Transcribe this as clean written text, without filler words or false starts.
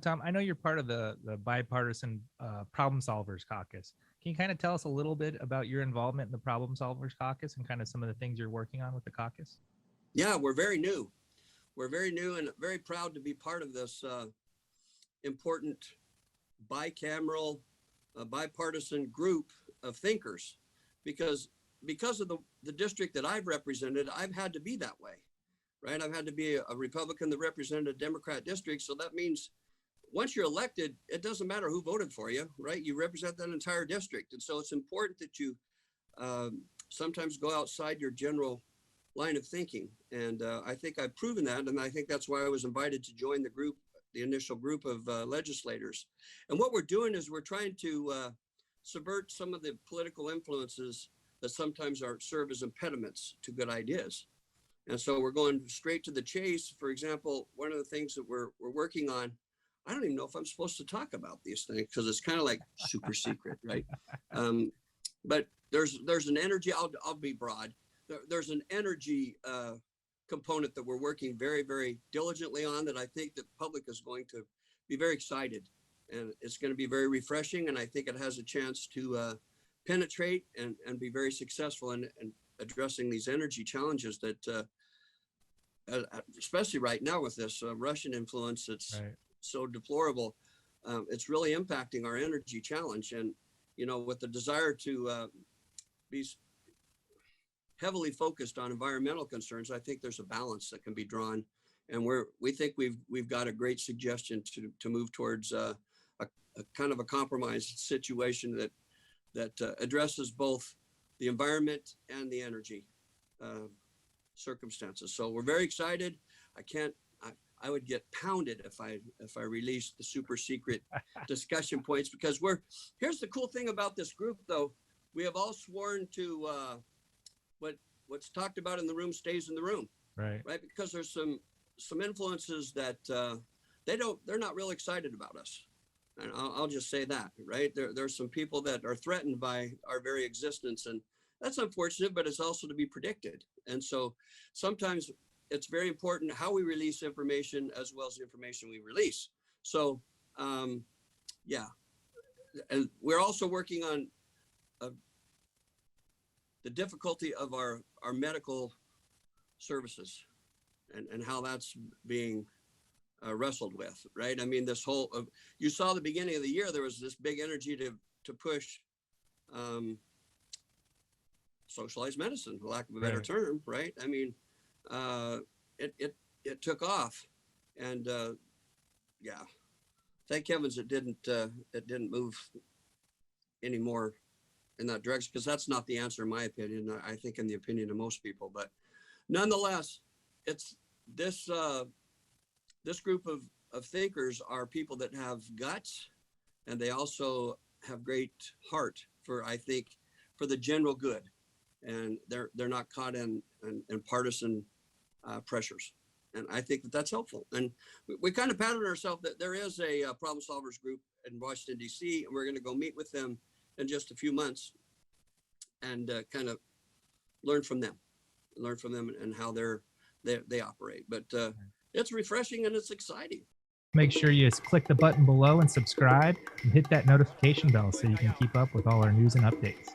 Tom, I know you're part of the bipartisan problem solvers caucus. Can you kind of tell us a little bit about your involvement in the problem solvers caucus and kind of some of the things you're working on with the caucus? Yeah, we're very new. We're very new and very proud to be part of this important bicameral, bipartisan group of thinkers, because of the district that I've represented, I've had to be that way, right? I've had to be a Republican that represented a Democrat district. So that means once you're elected, it doesn't matter who voted for you, right? You represent that entire district. And so it's important that you sometimes go outside your general line of thinking. And I think I've proven that. And I think that's why I was invited to join the group, the initial group of legislators. And what we're doing is we're trying to subvert some of the political influences that sometimes serve as impediments to good ideas. And so we're going straight to the chase. For example, one of the things that we're working on, I don't even know if I'm supposed to talk about these things because it's kind of like super secret, right? But there's an energy, I'll be broad. There's an energy component that we're working very, very diligently on that I think that the public is going to be very excited, and it's going to be very refreshing. And I think it has a chance to penetrate and be very successful in addressing these energy challenges that, especially right now with this Russian influence, it's right. So deplorable. It's really impacting our energy challenge. And, with the desire to be heavily focused on environmental concerns, I think there's a balance that can be drawn. And we think we've got a great suggestion to move towards a kind of a compromise situation that addresses both the environment and the energy circumstances. So we're very excited. I would get pounded if I released the super secret discussion points, because here's the cool thing about this group though. We have all sworn to what's talked about in the room stays in the room. Right. Because there's some influences that they're not real excited about us. And I'll just say that, right? There's some people that are threatened by our very existence, and that's unfortunate, but it's also to be predicted. And so sometimes it's very important how we release information as well as the information we release. So, yeah. And we're also working on the difficulty of our medical services and how that's being wrestled with, right? I mean, this whole, you saw the beginning of the year, there was this big energy to push socialized medicine, for lack of a better term, right? I mean, it took off, and yeah, thank heavens it didn't move anymore in that direction, because that's not the answer in my opinion. I think in the opinion of most people, but nonetheless, it's this group of thinkers are people that have guts, and they also have great heart for, I think, for the general good, and they're not caught in partisan pressures. And I think that's helpful. And we kind of patted ourselves that there is a problem solvers group in Washington, D.C., and we're going to go meet with them in just a few months and kind of learn from them and how they operate. But it's refreshing and it's exciting. Make sure you click the button below and subscribe and hit that notification bell so you can keep up with all our news and updates.